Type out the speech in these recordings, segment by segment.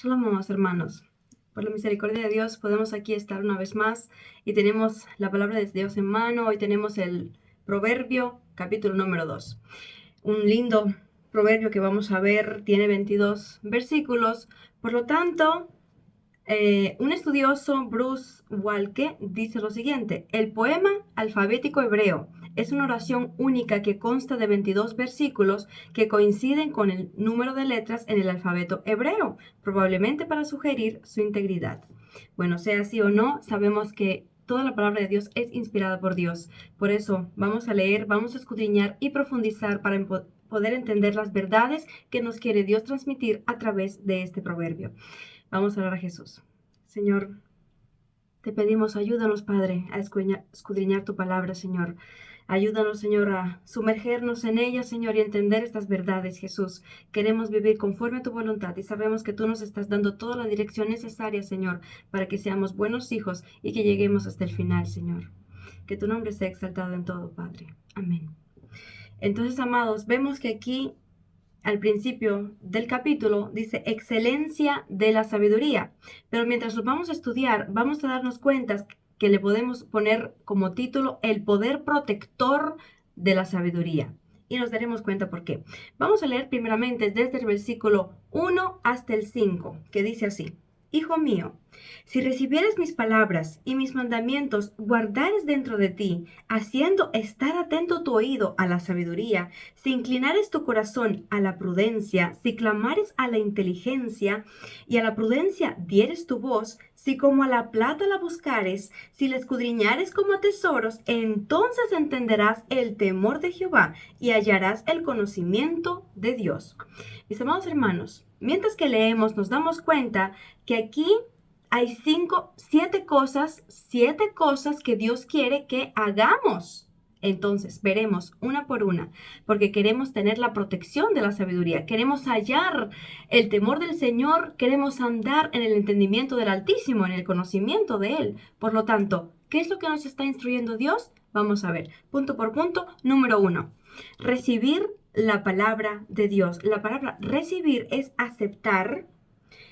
Shalom, amados hermanos. Por la misericordia de Dios podemos aquí estar una vez más y tenemos la palabra de Dios en mano. Hoy tenemos el Proverbio, capítulo número 2. Un lindo proverbio que vamos a ver, tiene 22 versículos. Por lo tanto, un estudioso, Bruce Walke, dice lo siguiente: el poema alfabético hebreo es una oración única que consta de 22 versículos que coinciden con el número de letras en el alfabeto hebreo, probablemente para sugerir su integridad. Bueno, sea así o no, sabemos que toda la palabra de Dios es inspirada por Dios. Por eso vamos a leer, vamos a escudriñar y profundizar para poder entender las verdades que nos quiere Dios transmitir a través de este proverbio. Vamos a orar a Jesús. Señor, te pedimos, ayúdanos, Padre, a escudriñar tu palabra, Señor. Ayúdanos, Señor, a sumergernos en ella, Señor, y entender estas verdades, Jesús. Queremos vivir conforme a tu voluntad y sabemos que tú nos estás dando toda la dirección necesaria, Señor, para que seamos buenos hijos y que lleguemos hasta el final, Señor. Que tu nombre sea exaltado en todo, Padre. Amén. Entonces, amados, vemos que aquí al principio del capítulo dice excelencia de la sabiduría, pero mientras lo vamos a estudiar, vamos a darnos cuenta que le podemos poner como título el poder protector de la sabiduría. Y nos daremos cuenta por qué. Vamos a leer primeramente desde el versículo 1 hasta el 5, que dice así: Hijo mío, si recibieres mis palabras y mis mandamientos guardares dentro de ti, haciendo estar atento tu oído a la sabiduría, si inclinares tu corazón a la prudencia, si clamares a la inteligencia y a la prudencia dieres tu voz, si como a la plata la buscares, si la escudriñares como a tesoros, entonces entenderás el temor de Jehová y hallarás el conocimiento de Dios. Mis amados hermanos, mientras que leemos nos damos cuenta que aquí hay siete cosas que Dios quiere que hagamos. Entonces, veremos una por una, porque queremos tener la protección de la sabiduría, queremos hallar el temor del Señor, queremos andar en el entendimiento del Altísimo, en el conocimiento de Él. Por lo tanto, ¿qué es lo que nos está instruyendo Dios? Vamos a ver, punto por punto. Número 1, recibir la palabra de Dios. La palabra recibir es aceptar,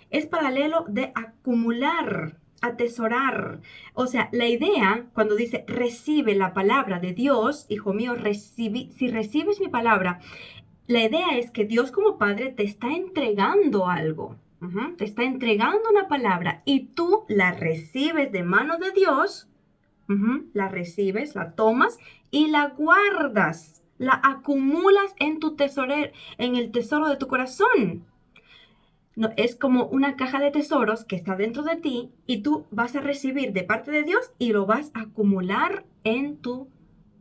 es paralelo de acumular, atesorar. O sea, la idea cuando dice recibe la palabra de Dios, hijo mío, si recibes mi palabra, la idea es que Dios como Padre te está entregando algo. Te está entregando una palabra y tú la recibes de mano de Dios, la recibes, la tomas y la guardas, la acumulas en tu tesorero, en el tesoro de tu corazón. No, es como una caja de tesoros que está dentro de ti y tú vas a recibir de parte de Dios y lo vas a acumular en tu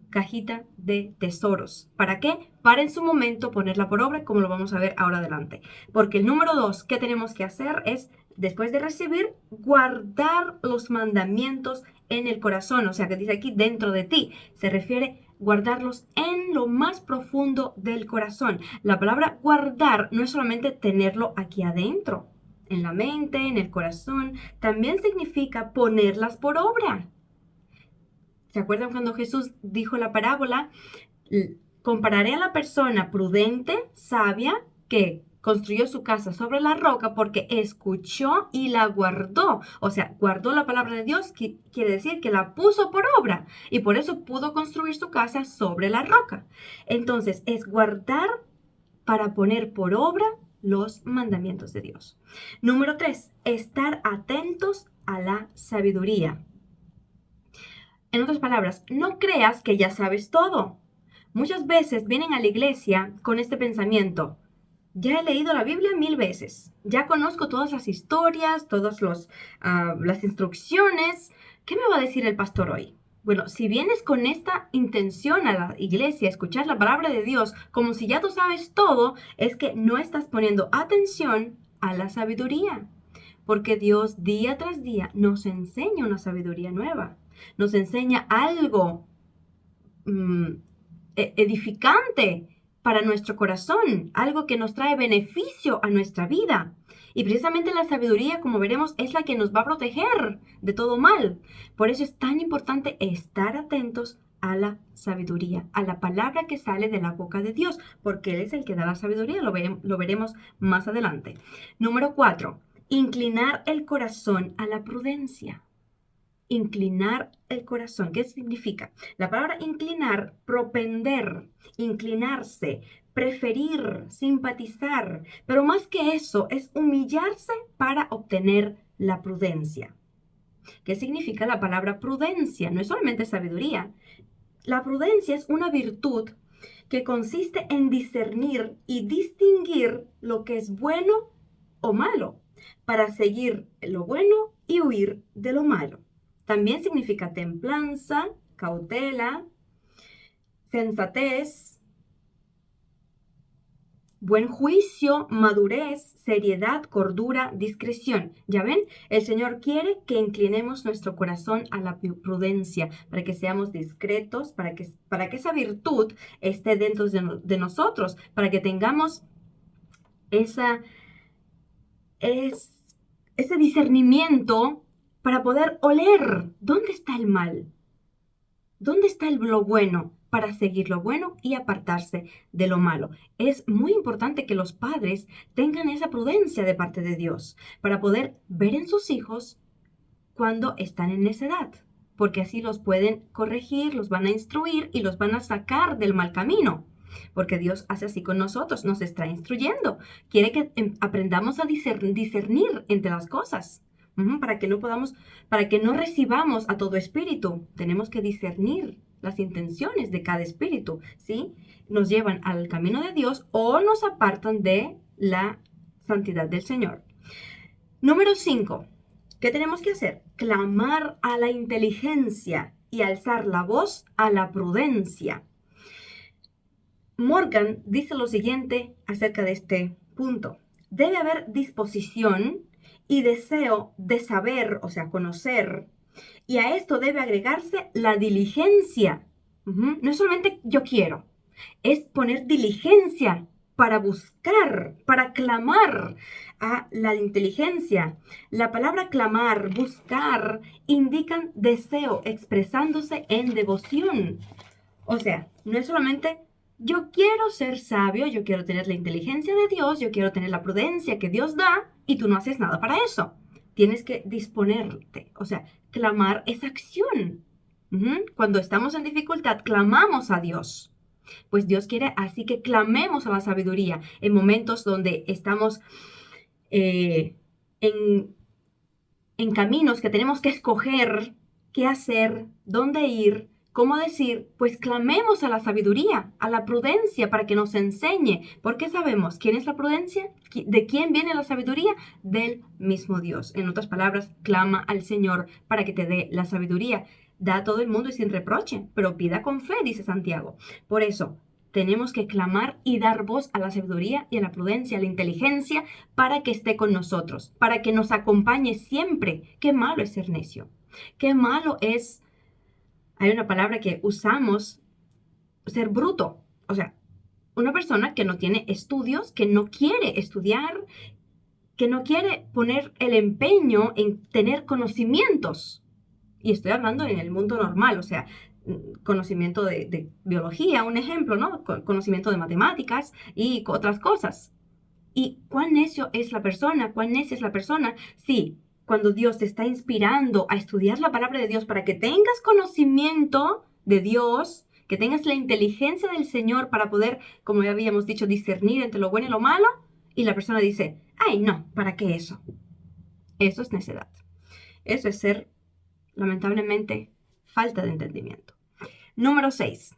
cajita de tesoros. ¿Para qué? Para en su momento ponerla por obra, como lo vamos a ver ahora adelante. Porque el número 2 que tenemos que hacer es, después de recibir, guardar los mandamientos en el corazón. O sea, que dice aquí dentro de ti. Se refiere guardarlos en lo más profundo del corazón. La palabra guardar no es solamente tenerlo aquí adentro, en la mente, en el corazón, también significa ponerlas por obra. ¿Se acuerdan cuando Jesús dijo la parábola? Compararé a la persona prudente, sabia, que construyó su casa sobre la roca porque escuchó y la guardó. O sea, guardó la palabra de Dios, que quiere decir que la puso por obra y por eso pudo construir su casa sobre la roca. Entonces, es guardar para poner por obra los mandamientos de Dios. Número 3, estar atentos a la sabiduría. En otras palabras, no creas que ya sabes todo. Muchas veces vienen a la iglesia con este pensamiento: ya he leído la Biblia 1000 veces, ya conozco todas las historias, todas las instrucciones. ¿Qué me va a decir el pastor hoy? Bueno, si vienes con esta intención a la iglesia, a escuchar la palabra de Dios como si ya tú sabes todo, es que no estás poniendo atención a la sabiduría. Porque Dios día tras día nos enseña una sabiduría nueva, nos enseña algo edificante para nuestro corazón, algo que nos trae beneficio a nuestra vida. Y precisamente la sabiduría, como veremos, es la que nos va a proteger de todo mal. Por eso es tan importante estar atentos a la sabiduría, a la palabra que sale de la boca de Dios, porque Él es el que da la sabiduría, lo veremos más adelante. Número 4, inclinar el corazón a la prudencia. Inclinar el corazón. ¿Qué significa? La palabra inclinar, propender, inclinarse, preferir, simpatizar. Pero más que eso, es humillarse para obtener la prudencia. ¿Qué significa la palabra prudencia? No es solamente sabiduría. La prudencia es una virtud que consiste en discernir y distinguir lo que es bueno o malo, para seguir lo bueno y huir de lo malo. También significa templanza, cautela, sensatez, buen juicio, madurez, seriedad, cordura, discreción. ¿Ya ven? El Señor quiere que inclinemos nuestro corazón a la prudencia, para que seamos discretos, para que esa virtud esté dentro de nosotros, para que tengamos ese discernimiento para poder oler dónde está el mal, dónde está lo bueno, para seguir lo bueno y apartarse de lo malo. Es muy importante que los padres tengan esa prudencia de parte de Dios para poder ver en sus hijos cuando están en necedad, porque así los pueden corregir, los van a instruir y los van a sacar del mal camino. Porque Dios hace así con nosotros, nos está instruyendo. Quiere que aprendamos a discernir entre las cosas. Para que no recibamos a todo espíritu. Tenemos que discernir las intenciones de cada espíritu, ¿sí? Nos llevan al camino de Dios o nos apartan de la santidad del Señor. Número 5. ¿Qué tenemos que hacer? Clamar a la inteligencia y alzar la voz a la prudencia. Morgan dice lo siguiente acerca de este punto. Debe haber disposición y deseo de saber, o sea, conocer, y a esto debe agregarse la diligencia. No es solamente yo quiero, es poner diligencia para buscar, para clamar a la inteligencia. La palabra clamar, buscar, indican deseo expresándose en devoción. O sea, no es solamente yo quiero ser sabio, yo quiero tener la inteligencia de Dios, yo quiero tener la prudencia que Dios da y tú no haces nada para eso. Tienes que disponerte, o sea, clamar es acción. Cuando estamos en dificultad, clamamos a Dios. Pues Dios quiere así que clamemos a la sabiduría en momentos donde estamos en caminos que tenemos que escoger qué hacer, dónde ir, cómo decir, pues clamemos a la sabiduría, a la prudencia para que nos enseñe. Porque sabemos quién es la prudencia, de quién viene la sabiduría, del mismo Dios. En otras palabras, clama al Señor para que te dé la sabiduría. Da a todo el mundo y sin reproche, pero pida con fe, dice Santiago. Por eso, tenemos que clamar y dar voz a la sabiduría y a la prudencia, a la inteligencia, para que esté con nosotros, para que nos acompañe siempre. Qué malo es ser necio. Qué malo es, hay una palabra que usamos, ser bruto. O sea, una persona que no tiene estudios, que no quiere estudiar, que no quiere poner el empeño en tener conocimientos. Y estoy hablando en el mundo normal, o sea, conocimiento de biología, un ejemplo, ¿no? Conocimiento de matemáticas y otras cosas. ¿Y cuán necio es la persona? ¿Cuán necia es la persona? Sí, cuando Dios te está inspirando a estudiar la palabra de Dios para que tengas conocimiento de Dios, que tengas la inteligencia del Señor para poder, como ya habíamos dicho, discernir entre lo bueno y lo malo, y la persona dice, ay, no, ¿para qué eso? Eso es necedad. Eso es ser, lamentablemente, falta de entendimiento. Número 6.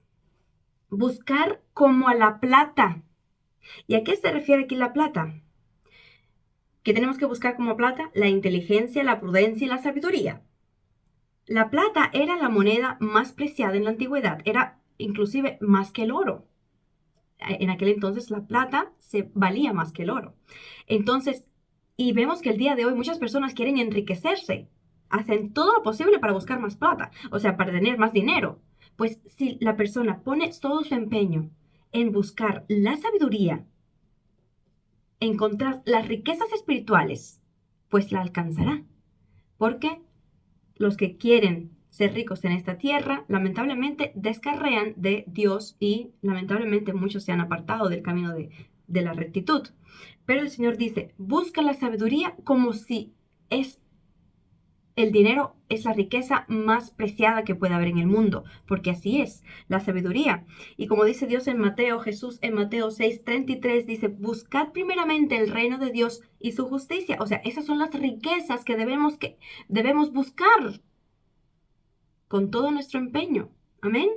Buscar como a la plata. ¿Y a qué se refiere aquí la plata? ¿Qué tenemos que buscar como plata? La inteligencia, la prudencia y la sabiduría. La plata era la moneda más preciada en la antigüedad, era inclusive más que el oro. En aquel entonces la plata se valía más que el oro. Entonces, y vemos que el día de hoy muchas personas quieren enriquecerse, hacen todo lo posible para buscar más plata, o sea, para tener más dinero. Pues si la persona pone todo su empeño en buscar la sabiduría, encontrar las riquezas espirituales, pues la alcanzará. Porque los que quieren ser ricos en esta tierra, lamentablemente descarrean de Dios y lamentablemente muchos se han apartado del camino de la rectitud. Pero el Señor dice, busca la sabiduría como si el dinero es la riqueza más preciada que puede haber en el mundo, porque así es la sabiduría. Y como dice Dios en Mateo, Jesús en Mateo 6:33 dice, buscad primeramente el reino de Dios y su justicia. O sea, esas son las riquezas que debemos buscar con todo nuestro empeño. Amén.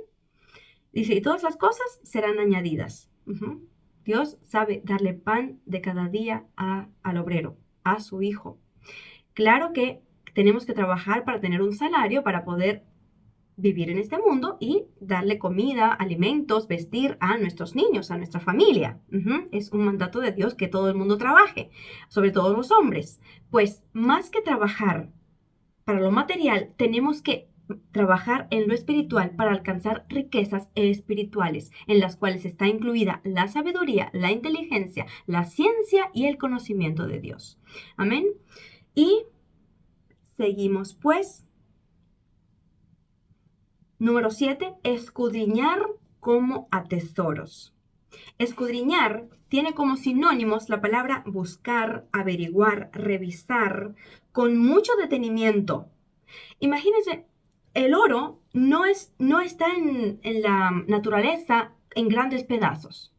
Dice, y todas las cosas serán añadidas. Dios sabe darle pan de cada día al obrero, a su hijo. Claro que tenemos que trabajar para tener un salario, para poder vivir en este mundo y darle comida, alimentos, vestir a nuestros niños, a nuestra familia. Es un mandato de Dios que todo el mundo trabaje, sobre todo los hombres. Pues más que trabajar para lo material, tenemos que trabajar en lo espiritual para alcanzar riquezas espirituales, en las cuales está incluida la sabiduría, la inteligencia, la ciencia y el conocimiento de Dios. Amén. Y seguimos pues. Número 7, escudriñar como a tesoros. Escudriñar tiene como sinónimos la palabra buscar, averiguar, revisar, con mucho detenimiento. Imagínense, el oro no está en la naturaleza en grandes pedazos.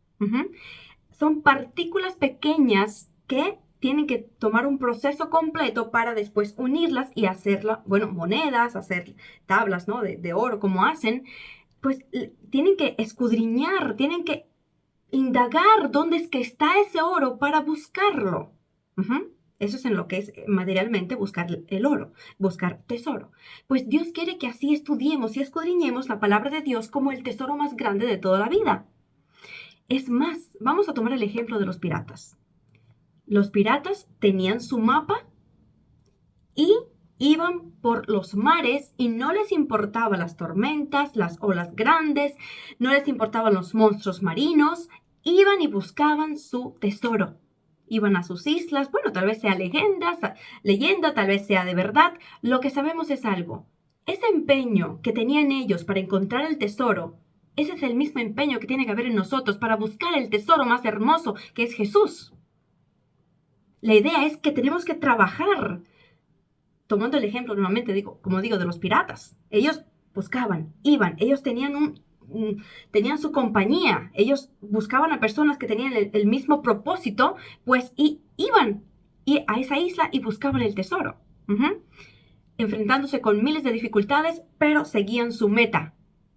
Son partículas pequeñas que tienen que tomar un proceso completo para después unirlas y hacerlas, monedas, hacer tablas, ¿no? de oro, como hacen. Pues tienen que escudriñar, tienen que indagar dónde es que está ese oro para buscarlo. Eso es en lo que es materialmente buscar el oro, buscar tesoro. Pues Dios quiere que así estudiemos y escudriñemos la palabra de Dios como el tesoro más grande de toda la vida. Es más, vamos a tomar el ejemplo de los piratas. Los piratas tenían su mapa y iban por los mares y no les importaban las tormentas, las olas grandes, no les importaban los monstruos marinos, iban y buscaban su tesoro. Iban a sus islas, tal vez sea leyenda, tal vez sea de verdad. Lo que sabemos es algo. Ese empeño que tenían ellos para encontrar el tesoro, ese es el mismo empeño que tiene que haber en nosotros para buscar el tesoro más hermoso, que es Jesús. La idea es que tenemos que trabajar. Tomando el ejemplo, nuevamente, de los piratas. Ellos buscaban, iban, ellos tenían su compañía, ellos buscaban a personas que tenían el mismo propósito, pues iban a esa isla y buscaban el tesoro. Enfrentándose con miles de dificultades, pero seguían su meta.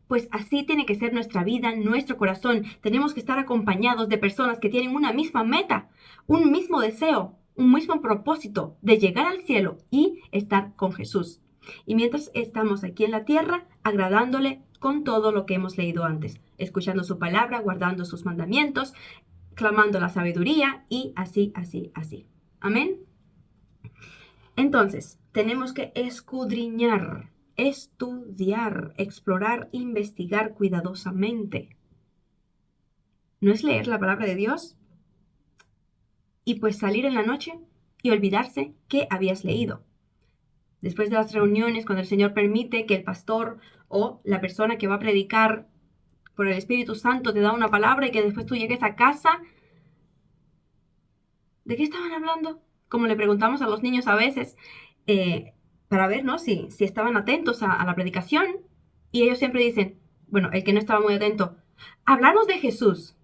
Pues así tiene que ser nuestra vida, nuestro corazón. Tenemos que estar acompañados de personas que tienen una misma meta, un mismo deseo, un mismo propósito de llegar al cielo y estar con Jesús. Y mientras estamos aquí en la tierra, agradándole con todo lo que hemos leído antes, escuchando su palabra, guardando sus mandamientos, clamando la sabiduría y así. Amén. Entonces, tenemos que escudriñar, estudiar, explorar, investigar cuidadosamente. ¿No es leer la palabra de Dios? Y pues salir en la noche y olvidarse que habías leído. Después de las reuniones, cuando el Señor permite que el pastor o la persona que va a predicar por el Espíritu Santo te da una palabra y que después tú llegues a casa, ¿de qué estaban hablando? Como le preguntamos a los niños a veces, para ver, ¿no? si estaban atentos a la predicación. Y ellos siempre dicen, el que no estaba muy atento, háblanos de Jesús.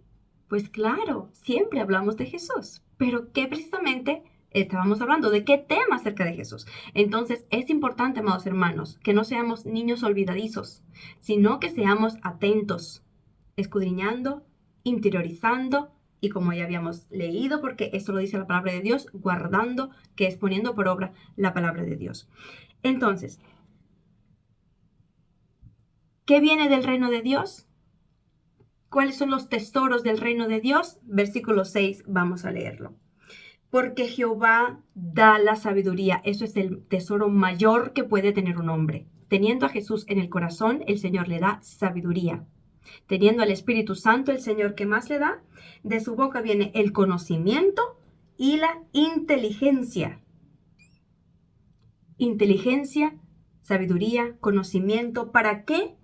Pues claro, siempre hablamos de Jesús. Pero ¿qué precisamente estábamos hablando? ¿De qué tema acerca de Jesús? Entonces es importante, amados hermanos, que no seamos niños olvidadizos, sino que seamos atentos, escudriñando, interiorizando y, como ya habíamos leído, porque esto lo dice la palabra de Dios, guardando, que es poniendo por obra la palabra de Dios. Entonces, ¿qué viene del reino de Dios? ¿Cuáles son los tesoros del reino de Dios? Versículo 6, vamos a leerlo. Porque Jehová da la sabiduría. Eso es el tesoro mayor que puede tener un hombre. Teniendo a Jesús en el corazón, el Señor le da sabiduría. Teniendo al Espíritu Santo, el Señor, ¿qué más le da? De su boca viene el conocimiento y la inteligencia. Inteligencia, sabiduría, conocimiento. ¿Para qué?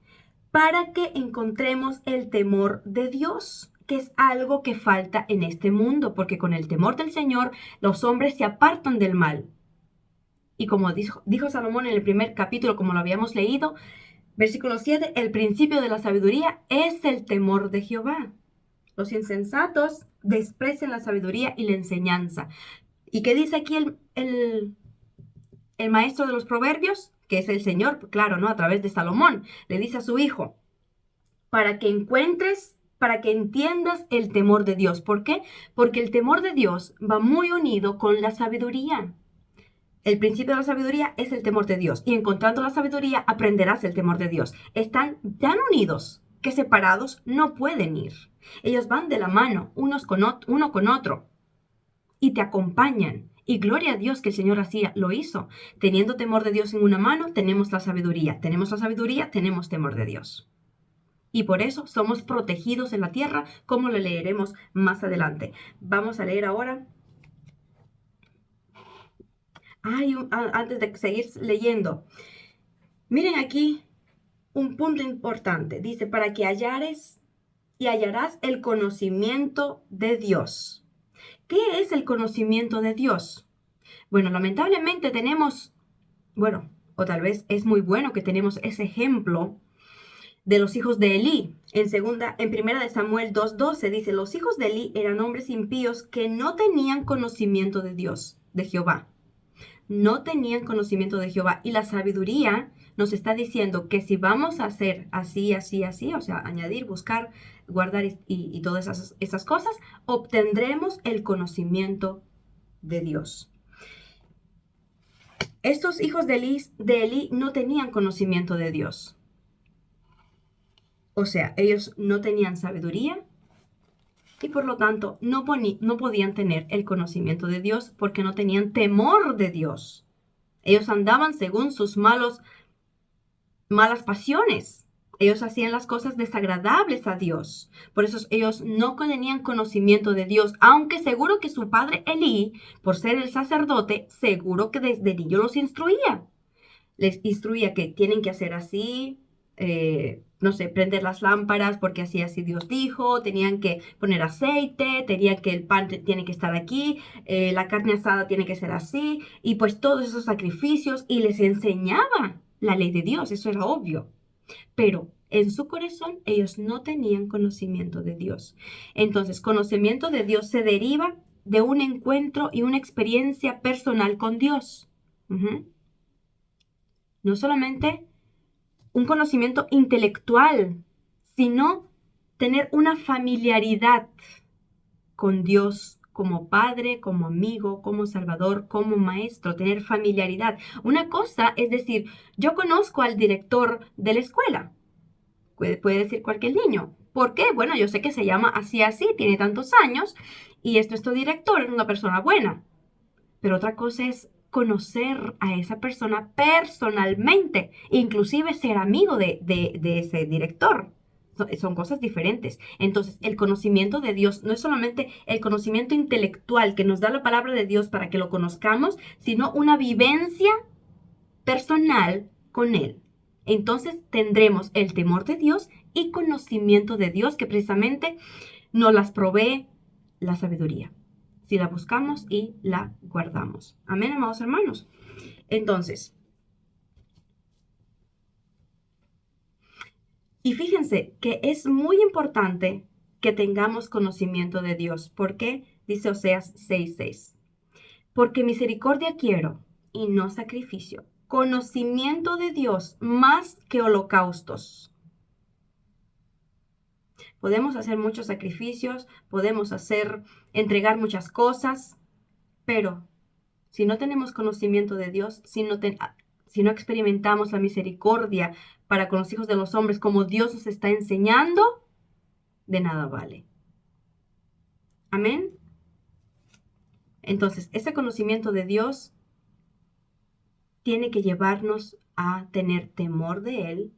Para que encontremos el temor de Dios, que es algo que falta en este mundo, porque con el temor del Señor los hombres se apartan del mal. Y como dijo Salomón en el primer capítulo, como lo habíamos leído, versículo 7, el principio de la sabiduría es el temor de Jehová. Los insensatos desprecian la sabiduría y la enseñanza. ¿Y qué dice aquí el maestro de los proverbios? Que es el Señor, claro, ¿no? A través de Salomón. Le dice a su hijo, para que entiendas el temor de Dios. ¿Por qué? Porque el temor de Dios va muy unido con la sabiduría. El principio de la sabiduría es el temor de Dios. Y encontrando la sabiduría, aprenderás el temor de Dios. Están tan unidos que separados no pueden ir. Ellos van de la mano, uno con otro. Y te acompañan. Y gloria a Dios que el Señor lo hizo. Teniendo temor de Dios en una mano, tenemos la sabiduría. Tenemos la sabiduría, tenemos temor de Dios. Y por eso somos protegidos en la tierra, como lo leeremos más adelante. Vamos a leer ahora. Antes de seguir leyendo, miren aquí un punto importante. Dice, para que hallarás el conocimiento de Dios. ¿Qué es el conocimiento de Dios? Bueno, lamentablemente o tal vez es muy bueno que tenemos ese ejemplo de los hijos de Elí. En primera de Samuel 2:12 dice, los hijos de Elí eran hombres impíos que no tenían conocimiento de Dios, de Jehová. No tenían conocimiento de Jehová. Y la sabiduría nos está diciendo que si vamos a hacer así, así, así, o sea, añadir, buscar, guardar y todas esas cosas, obtendremos el conocimiento de Dios. Estos hijos de Elí no tenían conocimiento de Dios. O sea, ellos no tenían sabiduría y por lo tanto no podían tener el conocimiento de Dios porque no tenían temor de Dios. Ellos andaban según sus malas pasiones. Ellos hacían las cosas desagradables a Dios. Por eso ellos no tenían conocimiento de Dios, aunque seguro que su padre Elí, por ser el sacerdote, seguro que desde niño los instruía. Les instruía que tienen que hacer así, no sé, prender las lámparas porque así Dios dijo, tenían que poner aceite, tenían que el pan tiene que estar aquí, la carne asada tiene que ser así, y pues todos esos sacrificios, y les enseñaba la ley de Dios, eso era obvio. Pero en su corazón ellos no tenían conocimiento de Dios. Entonces, conocimiento de Dios se deriva de un encuentro y una experiencia personal con Dios. No solamente un conocimiento intelectual, sino tener una familiaridad con Dios como Padre, como amigo, como Salvador, como Maestro, tener familiaridad. Una cosa es decir, yo conozco al director de la escuela, puede decir cualquier niño. ¿Por qué? Bueno, yo sé que se llama así, tiene tantos años y es nuestro director, es una persona buena. Pero otra cosa es conocer a esa persona personalmente, inclusive ser amigo de ese director. Son cosas diferentes. Entonces, el conocimiento de Dios no es solamente el conocimiento intelectual que nos da la palabra de Dios para que lo conozcamos, sino una vivencia personal con Él. Entonces, tendremos el temor de Dios y conocimiento de Dios que precisamente nos las provee la sabiduría, si la buscamos y la guardamos. Amén, amados hermanos. Entonces, y fíjense que es muy importante que tengamos conocimiento de Dios. ¿Por qué? Dice Oseas 6:6. Porque misericordia quiero y no sacrificio. Conocimiento de Dios más que holocaustos. Podemos hacer muchos sacrificios, podemos entregar muchas cosas, pero si no tenemos conocimiento de Dios, si no experimentamos la misericordia para con los hijos de los hombres como Dios nos está enseñando, de nada vale. Amén. Entonces, ese conocimiento de Dios tiene que llevarnos a tener temor de Él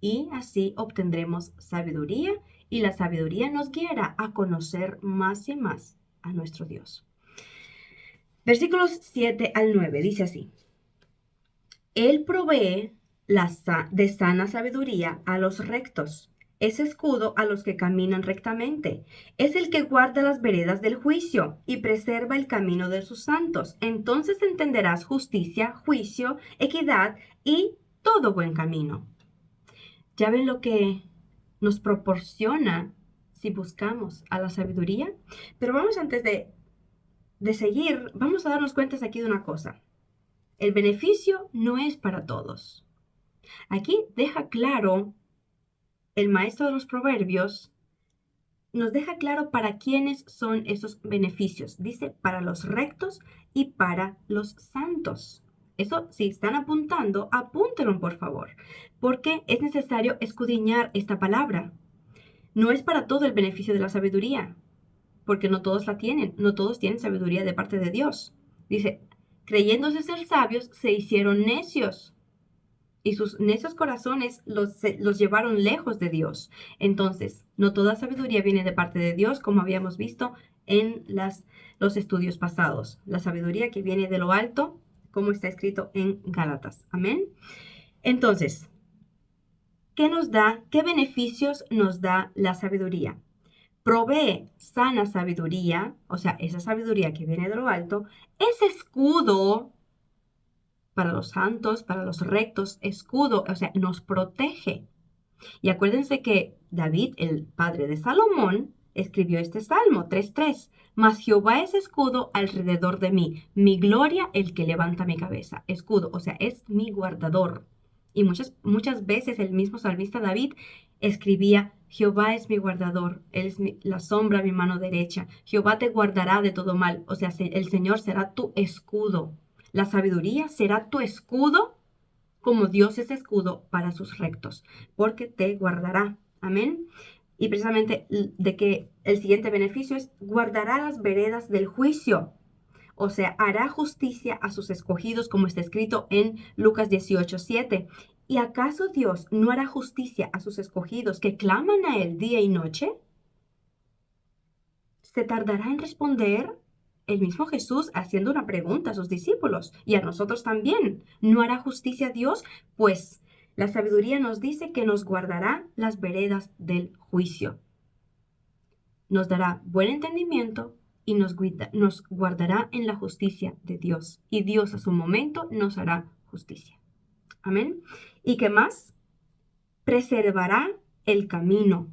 y así obtendremos sabiduría y la sabiduría nos guiará a conocer más y más a nuestro Dios. Versículos 7 al 9 dice así. Él provee de sana sabiduría a los rectos es escudo a los que caminan rectamente. Es el que guarda las veredas del juicio y preserva el camino de sus santos. Entonces entenderás justicia, juicio, equidad y todo buen camino. ¿Ya ven lo que nos proporciona si buscamos a la sabiduría? Pero vamos antes de seguir, vamos a darnos cuenta aquí de una cosa. El beneficio no es para todos. Aquí deja claro el maestro de los proverbios, nos deja claro para quiénes son esos beneficios. Dice, para los rectos y para los santos. Eso, si están apuntando, apúntenlo por favor, porque es necesario escudriñar esta palabra. No es para todo el beneficio de la sabiduría, porque no todos la tienen, no todos tienen sabiduría de parte de Dios. Dice, creyéndose ser sabios, se hicieron necios y sus necios corazones los llevaron lejos de Dios. Entonces, no toda sabiduría viene de parte de Dios, como habíamos visto en los estudios pasados. La sabiduría que viene de lo alto, como está escrito en Gálatas. Amén. Entonces, ¿qué nos da? ¿Qué beneficios nos da la sabiduría? Provee sana sabiduría, o sea, esa sabiduría que viene de lo alto, es escudo para los santos, para los rectos, escudo, o sea, nos protege. Y acuérdense que David, el padre de Salomón, escribió este Salmo 3:3. Mas Jehová es escudo alrededor de mí, mi gloria el que levanta mi cabeza. Escudo, o sea, es mi guardador. Y muchas veces el mismo salmista David escribía, Jehová es mi guardador, él es la sombra de mi mano derecha. Jehová te guardará de todo mal, o sea, el Señor será tu escudo. La sabiduría será tu escudo como Dios es escudo para sus rectos, porque te guardará. Amén. Y precisamente de que el siguiente beneficio es guardará las veredas del juicio. O sea, hará justicia a sus escogidos, como está escrito en Lucas 18:7. ¿Y acaso Dios no hará justicia a sus escogidos que claman a Él día y noche? ¿Se tardará en responder? El mismo Jesús haciendo una pregunta a sus discípulos y a nosotros también. ¿No hará justicia a Dios? Pues la sabiduría nos dice que nos guardará las veredas del juicio. Nos dará buen entendimiento y nos guardará en la justicia de Dios. Y Dios a su momento nos hará justicia. Amén. ¿Y qué más? Preservará el camino.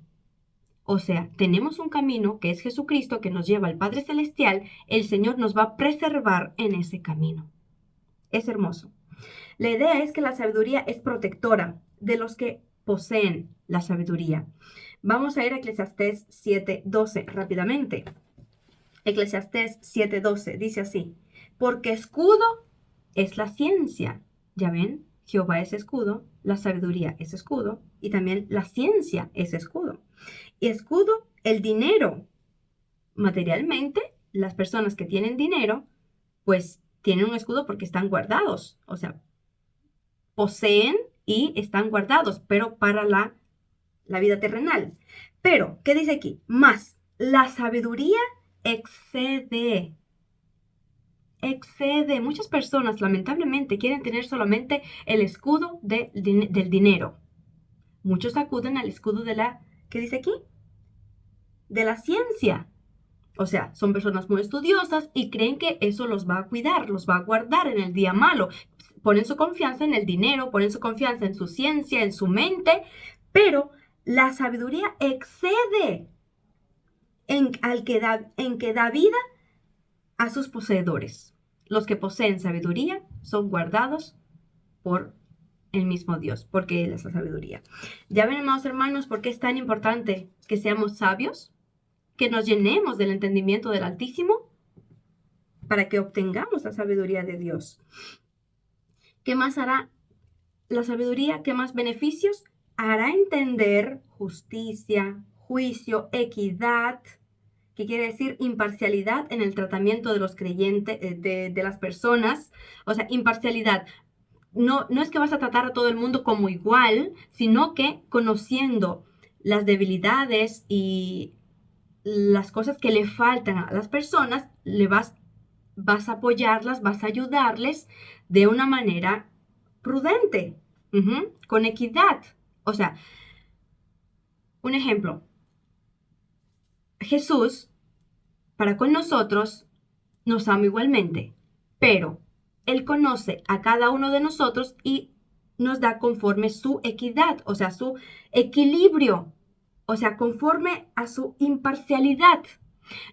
O sea, tenemos un camino que es Jesucristo que nos lleva al Padre Celestial. El Señor nos va a preservar en ese camino. Es hermoso. La idea es que la sabiduría es protectora de los que poseen la sabiduría. Vamos a ir a Eclesiastés 7:12 rápidamente. Eclesiastés 7:12 dice así, porque escudo es la ciencia. ¿Ya ven? Jehová es escudo, la sabiduría es escudo y también la ciencia es escudo. Y escudo, el dinero. Materialmente, las personas que tienen dinero, pues tienen un escudo porque están guardados. O sea, poseen y están guardados, pero para la vida terrenal. Pero, ¿qué dice aquí? Más, la sabiduría excede. Excede. Muchas personas, lamentablemente, quieren tener solamente el escudo del dinero. Muchos acuden al escudo de la, ¿qué dice aquí? De la ciencia. O sea, son personas muy estudiosas y creen que eso los va a cuidar, los va a guardar en el día malo. Ponen su confianza en el dinero, ponen su confianza en su ciencia, en su mente, pero la sabiduría excede en que da vida a sus poseedores. Los que poseen sabiduría son guardados por el mismo Dios, porque Él es la sabiduría. Ya ven, amados hermanos, por qué es tan importante que seamos sabios, que nos llenemos del entendimiento del Altísimo, para que obtengamos la sabiduría de Dios. ¿Qué más hará la sabiduría? ¿Qué más beneficios? Hará entender justicia, juicio, equidad, que quiere decir imparcialidad en el tratamiento de los creyentes, de las personas. O sea, imparcialidad. No es que vas a tratar a todo el mundo como igual, sino que conociendo las debilidades y las cosas que le faltan a las personas, vas a apoyarlas, vas a ayudarles de una manera prudente, con equidad. O sea, Un ejemplo, Jesús, para con nosotros, nos ama igualmente, pero Él conoce a cada uno de nosotros y nos da conforme su equidad, o sea, su equilibrio, o sea, conforme a su imparcialidad.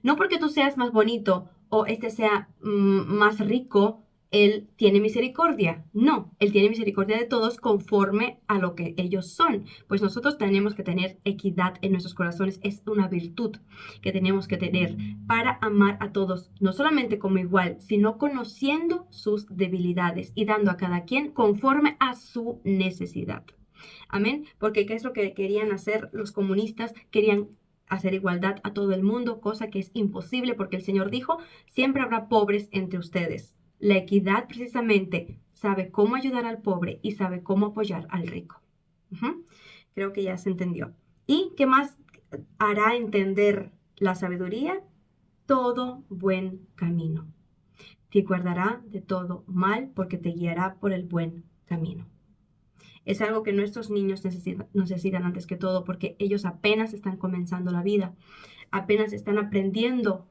No porque tú seas más bonito o este sea más rico, Él tiene misericordia. No, Él tiene misericordia de todos conforme a lo que ellos son. Pues nosotros tenemos que tener equidad en nuestros corazones. Es una virtud que tenemos que tener para amar a todos, no solamente como igual, sino conociendo sus debilidades y dando a cada quien conforme a su necesidad. Amén. Porque ¿qué es lo que querían hacer los comunistas? Querían hacer igualdad a todo el mundo, cosa que es imposible porque el Señor dijo, siempre habrá pobres entre ustedes. La equidad precisamente sabe cómo ayudar al pobre y sabe cómo apoyar al rico. Creo que ya se entendió. ¿Y qué más hará entender la sabiduría? Todo buen camino. Te guardará de todo mal porque te guiará por el buen camino. Es algo que nuestros niños necesitan antes que todo porque ellos apenas están comenzando la vida, apenas están aprendiendo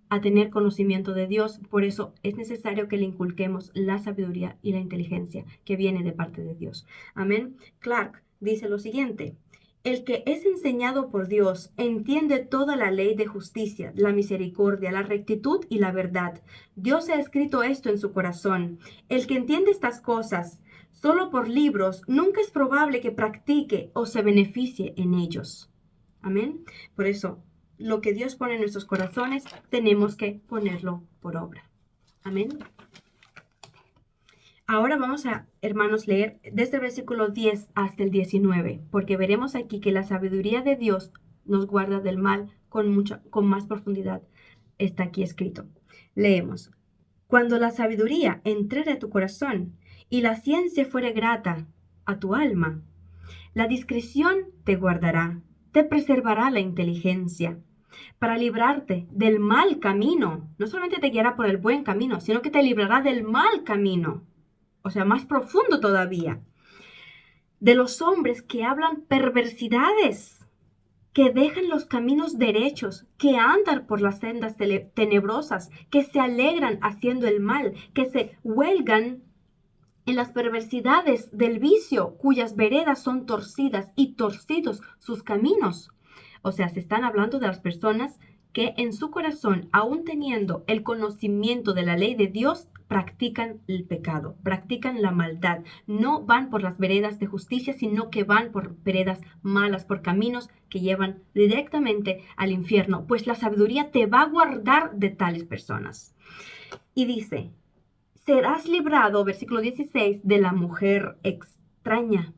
a tener conocimiento de Dios. Por eso es necesario que le inculquemos la sabiduría y la inteligencia que viene de parte de Dios. Amén. Clark dice lo siguiente: el que es enseñado por Dios entiende toda la ley de justicia, la misericordia, la rectitud y la verdad. Dios ha escrito esto en su corazón. El que entiende estas cosas solo por libros, nunca es probable que practique o se beneficie en ellos. Amén. Por eso, lo que Dios pone en nuestros corazones, tenemos que ponerlo por obra. Amén. Ahora vamos a, hermanos, leer desde el versículo 10 hasta el 19, porque veremos aquí que la sabiduría de Dios nos guarda del mal con más profundidad. Está aquí escrito. Leemos. Cuando la sabiduría entrare a tu corazón y la ciencia fuere grata a tu alma, la discreción te guardará, te preservará la inteligencia, para librarte del mal camino. No solamente te guiará por el buen camino, sino que te librará del mal camino. O sea, más profundo todavía. De los hombres que hablan perversidades, que dejan los caminos derechos, que andan por las sendas tenebrosas, que se alegran haciendo el mal, que se huelgan en las perversidades del vicio, cuyas veredas son torcidas y torcidos sus caminos. O sea, se están hablando de las personas que en su corazón, aún teniendo el conocimiento de la ley de Dios, practican el pecado, practican la maldad. No van por las veredas de justicia, sino que van por veredas malas, por caminos que llevan directamente al infierno. Pues la sabiduría te va a guardar de tales personas. Y dice, serás librado, versículo 16, de la mujer extraña,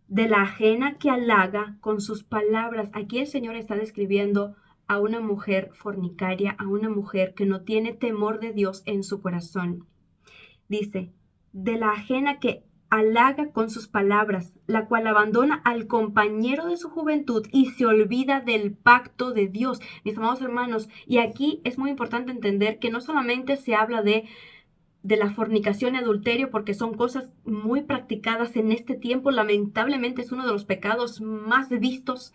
de la ajena que halaga con sus palabras. Aquí el Señor está describiendo a una mujer fornicaria, a una mujer que no tiene temor de Dios en su corazón. Dice, de la ajena que halaga con sus palabras, la cual abandona al compañero de su juventud y se olvida del pacto de Dios. Mis amados hermanos, y aquí es muy importante entender que no solamente se habla de la fornicación y adulterio, porque son cosas muy practicadas en este tiempo. Lamentablemente es uno de los pecados más vistos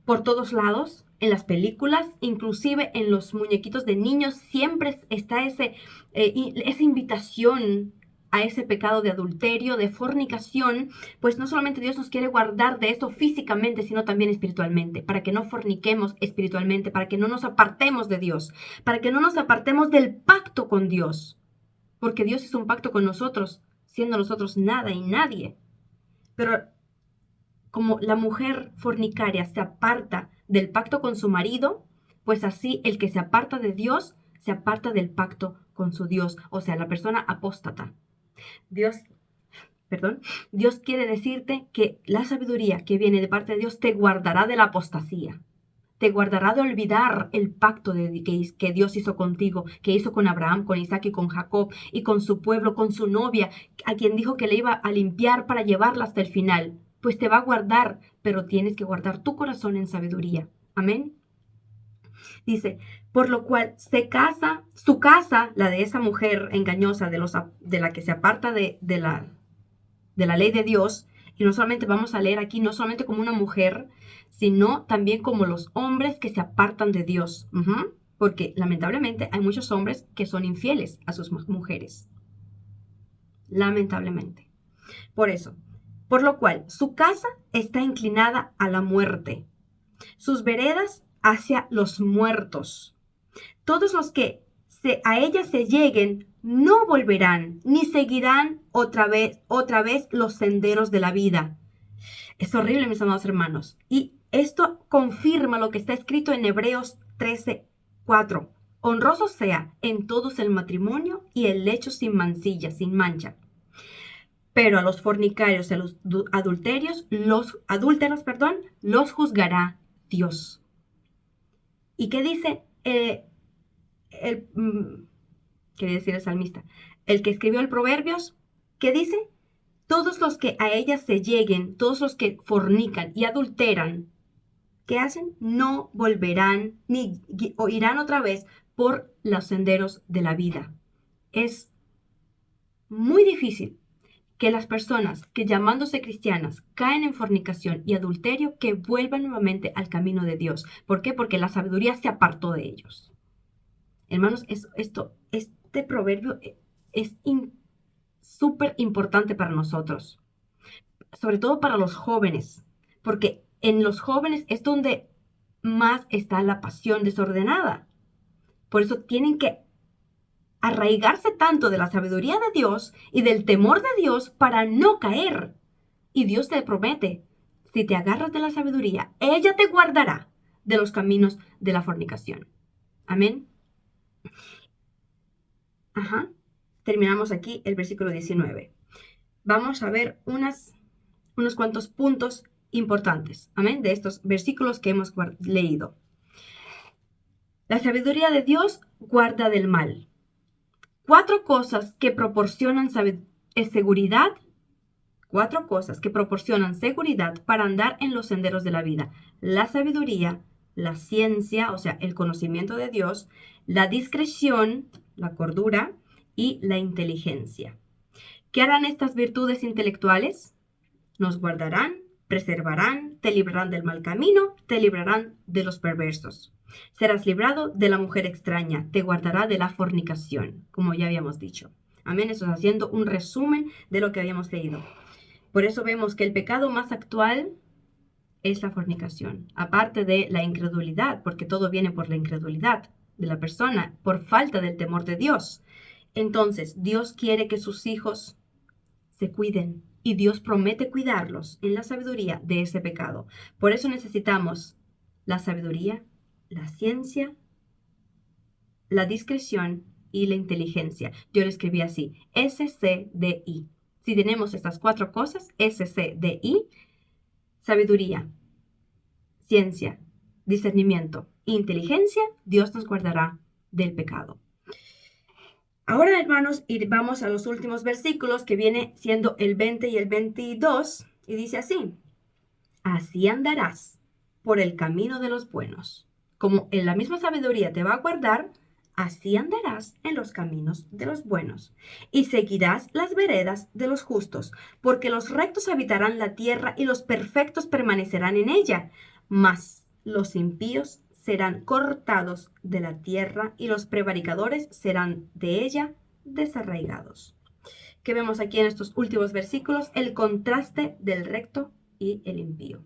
por todos lados, en las películas, inclusive en los muñequitos de niños, siempre está esa invitación a ese pecado de adulterio, de fornicación. Pues no solamente Dios nos quiere guardar de esto físicamente, sino también espiritualmente, para que no forniquemos espiritualmente, para que no nos apartemos de Dios, para que no nos apartemos del pacto con Dios. Porque Dios hizo un pacto con nosotros, siendo nosotros nada y nadie. Pero como la mujer fornicaria se aparta del pacto con su marido, pues así el que se aparta de Dios, se aparta del pacto con su Dios. O sea, la persona apóstata. Dios quiere decirte que la sabiduría que viene de parte de Dios te guardará de la apostasía. Te guardará de olvidar el pacto que Dios hizo contigo, que hizo con Abraham, con Isaac y con Jacob, y con su pueblo, con su novia, a quien dijo que le iba a limpiar para llevarla hasta el final. Pues te va a guardar, pero tienes que guardar tu corazón en sabiduría. Amén. Dice, por lo cual su casa, la de esa mujer engañosa, de la que se aparta de la ley de Dios, Y no solamente vamos a leer aquí, no solamente como una mujer, sino también como los hombres que se apartan de Dios. Porque lamentablemente hay muchos hombres que son infieles a sus mujeres. Lamentablemente. Por eso, por lo cual, su casa está inclinada a la muerte, sus veredas hacia los muertos. Todos los que a ella se lleguen no volverán, ni seguirán otra vez los senderos de la vida. Es horrible, mis amados hermanos. Y esto confirma lo que está escrito en Hebreos 13:4. Honroso sea en todos el matrimonio y el lecho sin mancilla, sin mancha. Pero a los fornicarios y a los adúlteros, los juzgará Dios. ¿Y qué dice quería decir el salmista? El que escribió el Proverbios, ¿qué dice? Todos los que a ella se lleguen, todos los que fornican y adulteran, ¿qué hacen? No volverán o irán otra vez por los senderos de la vida. Es muy difícil que las personas que llamándose cristianas caen en fornicación y adulterio, que vuelvan nuevamente al camino de Dios. ¿Por qué? Porque la sabiduría se apartó de ellos. Hermanos, este proverbio es súper importante para nosotros, sobre todo para los jóvenes, porque en los jóvenes es donde más está la pasión desordenada. Por eso tienen que arraigarse tanto de la sabiduría de Dios y del temor de Dios para no caer. Y Dios te promete, si te agarras de la sabiduría, ella te guardará de los caminos de la fornicación. Amén. Terminamos aquí el versículo 19. Vamos a ver unos cuantos puntos importantes, amén, de estos versículos que hemos leído. La sabiduría de Dios guarda del mal. 4 cosas que proporcionan seguridad. 4 cosas que proporcionan seguridad para andar en los senderos de la vida. La sabiduría, la ciencia, o sea, el conocimiento de Dios, la discreción, la cordura y la inteligencia. ¿Qué harán estas virtudes intelectuales? Nos guardarán, preservarán, te librarán del mal camino, te librarán de los perversos. Serás librado de la mujer extraña, te guardará de la fornicación, como ya habíamos dicho. Amén, eso es haciendo un resumen de lo que habíamos leído. Por eso vemos que el pecado más actual es la fornicación, aparte de la incredulidad, porque todo viene por la incredulidad de la persona, por falta del temor de Dios. Entonces, Dios quiere que sus hijos se cuiden y Dios promete cuidarlos en la sabiduría de ese pecado. Por eso necesitamos la sabiduría, la ciencia, la discreción y la inteligencia. Yo lo escribí así, SCDI. Si tenemos estas 4 cosas, SCDI, sabiduría, ciencia, discernimiento, inteligencia, Dios nos guardará del pecado. Ahora, hermanos, vamos a los últimos versículos, que viene siendo el 20 y el 22, y dice así: así andarás por el camino de los buenos. Como en la misma sabiduría te va a guardar, así andarás en los caminos de los buenos, y seguirás las veredas de los justos, porque los rectos habitarán la tierra y los perfectos permanecerán en ella, mas los impíos serán cortados de la tierra y los prevaricadores serán de ella desarraigados. ¿Qué vemos aquí en estos últimos versículos? El contraste del recto y el impío.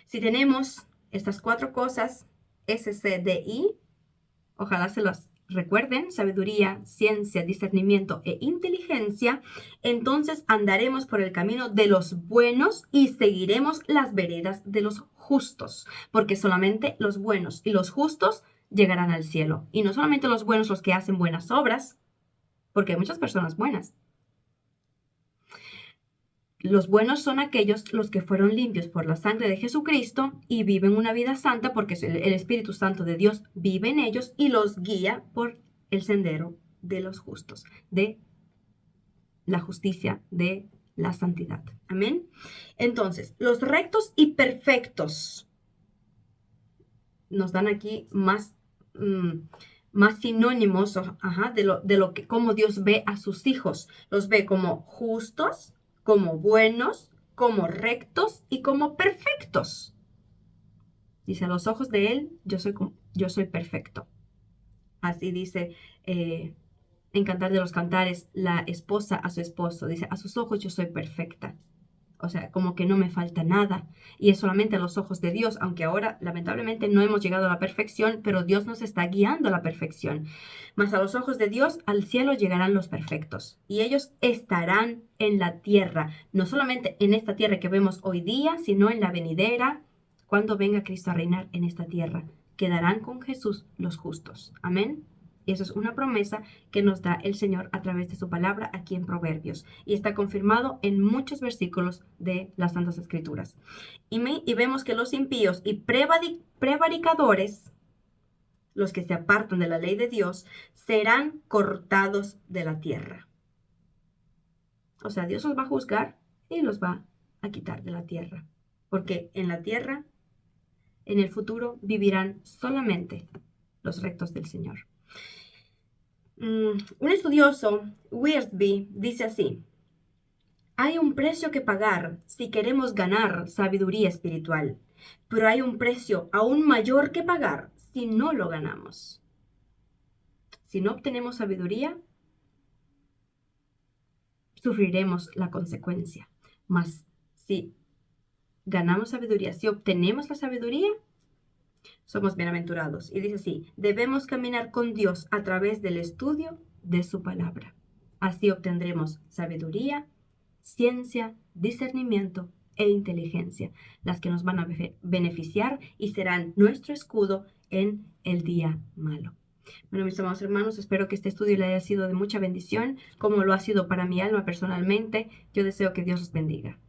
Si tenemos estas 4 cosas, SCDI, ojalá se las recuerden: sabiduría, ciencia, discernimiento e inteligencia, entonces andaremos por el camino de los buenos y seguiremos las veredas de los justos, porque solamente los buenos y los justos llegarán al cielo. Y no solamente los buenos los que hacen buenas obras, porque hay muchas personas buenas. Los buenos son aquellos los que fueron limpios por la sangre de Jesucristo y viven una vida santa, porque el Espíritu Santo de Dios vive en ellos y los guía por el sendero de los justos, de la justicia, de la santidad. Amén. Entonces, los rectos y perfectos nos dan aquí más sinónimos de cómo Dios ve a sus hijos. Los ve como justos, como buenos, como rectos y como perfectos. Dice, a los ojos de Él, yo soy perfecto. Así dice en Cantar de los Cantares, la esposa a su esposo. Dice, a sus ojos yo soy perfecta. O sea, como que no me falta nada. Y es solamente a los ojos de Dios, aunque ahora lamentablemente no hemos llegado a la perfección, pero Dios nos está guiando a la perfección. Mas a los ojos de Dios, al cielo llegarán los perfectos. Y ellos estarán en la tierra, no solamente en esta tierra que vemos hoy día, sino en la venidera, cuando venga Cristo a reinar en esta tierra. Quedarán con Jesús los justos. Amén. Y eso es una promesa que nos da el Señor a través de su palabra aquí en Proverbios. Y está confirmado en muchos versículos de las Santas Escrituras. Y vemos que los impíos y prevaricadores, los que se apartan de la ley de Dios, serán cortados de la tierra. O sea, Dios los va a juzgar y los va a quitar de la tierra. Porque en la tierra, en el futuro, vivirán solamente los rectos del Señor. Un estudioso, Wiersbe, dice así: hay un precio que pagar si queremos ganar sabiduría espiritual, pero hay un precio aún mayor que pagar si no lo ganamos. Si no obtenemos sabiduría, sufriremos la consecuencia. Mas si ganamos sabiduría, si obtenemos la sabiduría, somos bienaventurados. Y dice así: debemos caminar con Dios a través del estudio de su palabra. Así obtendremos sabiduría, ciencia, discernimiento e inteligencia, las que nos van a beneficiar y serán nuestro escudo en el día malo. Bueno, mis amados hermanos, espero que este estudio le haya sido de mucha bendición, como lo ha sido para mi alma personalmente. Yo deseo que Dios los bendiga.